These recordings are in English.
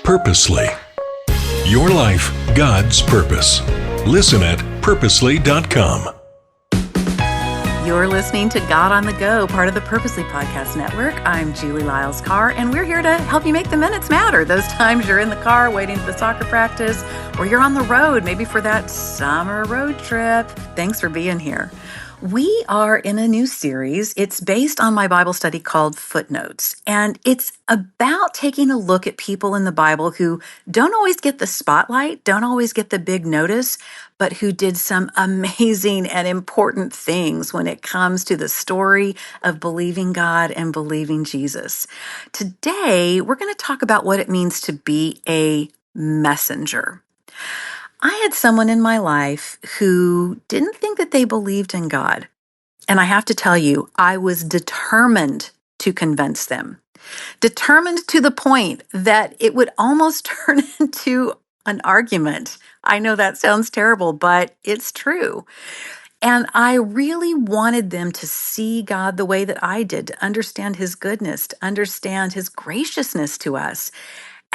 Purposely. Your life, God's purpose. Listen at purposely.com. You're listening to God on the Go, part of the Purposely Podcast Network. I'm Julie Lyles-Carr, and we're here to help you make the minutes matter. Those times you're in the car waiting for the soccer practice, or you're on the road, maybe for that summer road trip. Thanks for being here. We are in a new series. It's based on my Bible study called Footnotes, and it's about taking a look at people in the Bible who don't always get the spotlight, don't always get the big notice, but who did some amazing and important things when it comes to the story of believing God and believing Jesus. Today, we're going to talk about what it means to be a messenger. I had someone in my life who didn't think that they believed in God. And I have to tell you, I was determined to convince them. Determined to the point that it would almost turn into an argument. I know that sounds terrible, but it's true. And I really wanted them to see God the way that I did, to understand His goodness, to understand His graciousness to us.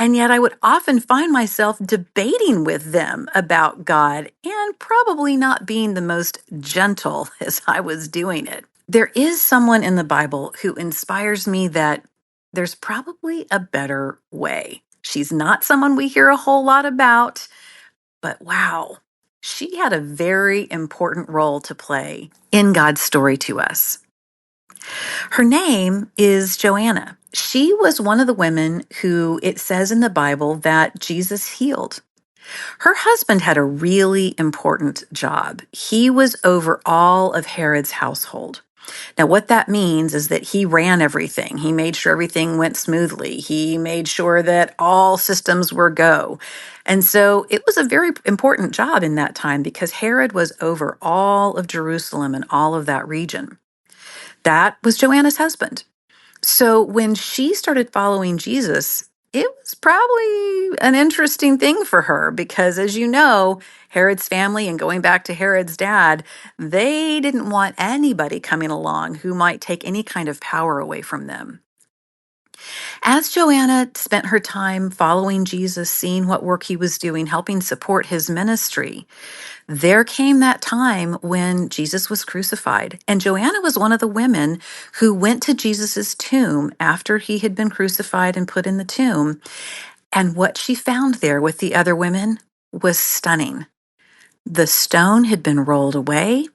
And yet I would often find myself debating with them about God and probably not being the most gentle as I was doing it. There is someone in the Bible who inspires me that there's probably a better way. She's not someone we hear a whole lot about, but wow, she had a very important role to play in God's story to us. Her name is Joanna. She was one of the women who it says in the Bible that Jesus healed. Her husband had a really important job. He was over all of Herod's household. Now, what that means is that he ran everything. He made sure everything went smoothly. He made sure that all systems were go. And so it was a very important job in that time because Herod was over all of Jerusalem and all of that region. That was Joanna's husband. So when she started following Jesus, it was probably an interesting thing for her because, as you know, Herod's family and going back to Herod's dad, they didn't want anybody coming along who might take any kind of power away from them. As Joanna spent her time following Jesus, seeing what work he was doing, helping support his ministry, there came that time when Jesus was crucified, and Joanna was one of the women who went to Jesus's tomb after he had been crucified and put in the tomb. And what she found there with the other women was stunning. The stone had been rolled away,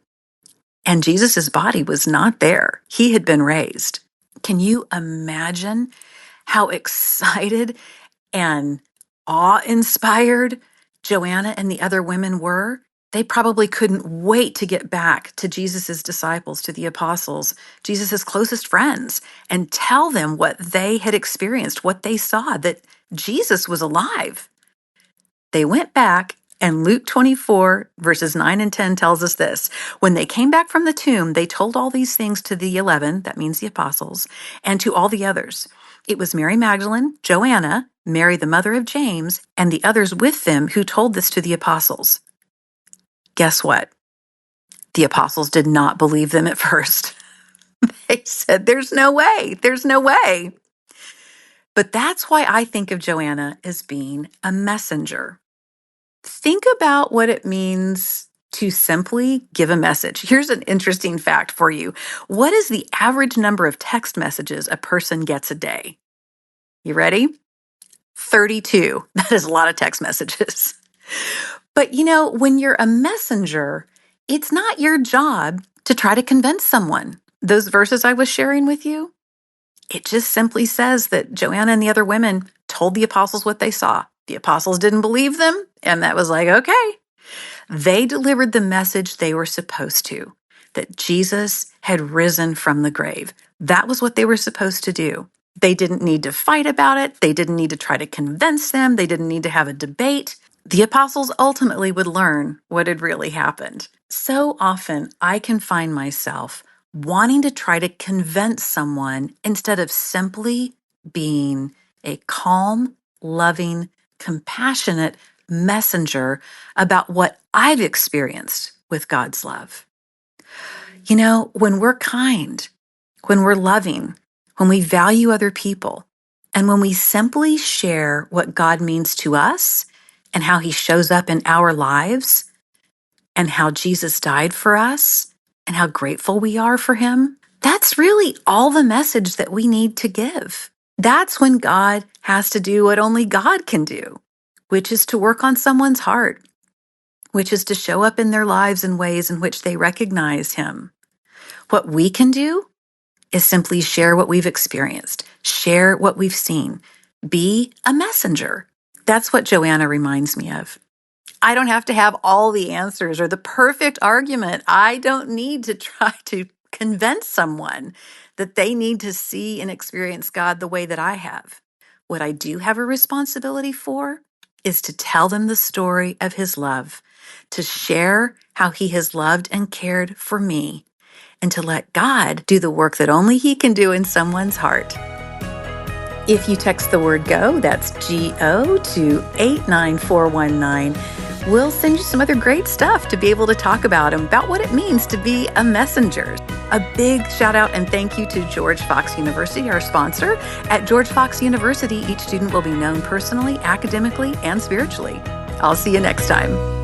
and Jesus's body was not there. He had been raised. Can you imagine how excited and awe-inspired Joanna and the other women were? They probably couldn't wait to get back to Jesus's disciples, to the apostles, Jesus's closest friends, and tell them what they had experienced, what they saw, that Jesus was alive. They went back, and Luke 24, verses 9 and 10 tells us this. When they came back from the tomb, they told all these things to the 11, that means the apostles, and to all the others. It was Mary Magdalene, Joanna, Mary the mother of James, and the others with them who told this to the apostles. Guess what? The apostles did not believe them at first. They said, there's no way. There's no way. But that's why I think of Joanna as being a messenger. Think about what it means to simply give a message. Here's an interesting fact for you. What is the average number of text messages a person gets a day? You ready? 32. That is a lot of text messages. But when you're a messenger, it's not your job to try to convince someone. Those verses I was sharing with you, it just simply says that Joanna and the other women told the apostles what they saw. The apostles didn't believe them, and that was like, okay. They delivered the message they were supposed to, that Jesus had risen from the grave. That was what they were supposed to do. They didn't need to fight about it. They didn't need to try to convince them. They didn't need to have a debate. The apostles ultimately would learn what had really happened. So often, I can find myself wanting to try to convince someone instead of simply being a calm, loving, compassionate messenger about what I've experienced with God's love. When we're kind, when we're loving, when we value other people, And when we simply share what God means to us and how he shows up in our lives and how Jesus died for us and how grateful we are for him, that's really all the message that we need to give. That's when God has to do what only God can do, which is to work on someone's heart, which is to show up in their lives in ways in which they recognize him. What we can do is simply share what we've experienced, share what we've seen, be a messenger. That's what Joanna reminds me of. I don't have to have all the answers or the perfect argument. I don't need to try to convince someone that they need to see and experience God the way that I have. What I do have a responsibility for is to tell them the story of his love, to share how he has loved and cared for me, and to let God do the work that only he can do in someone's heart. If you text the word GO, that's GO, to 89419, we'll send you some other great stuff to be able to talk about what it means to be a messenger. A big shout out and thank you to George Fox University, our sponsor. At George Fox University, each student will be known personally, academically, and spiritually. I'll see you next time.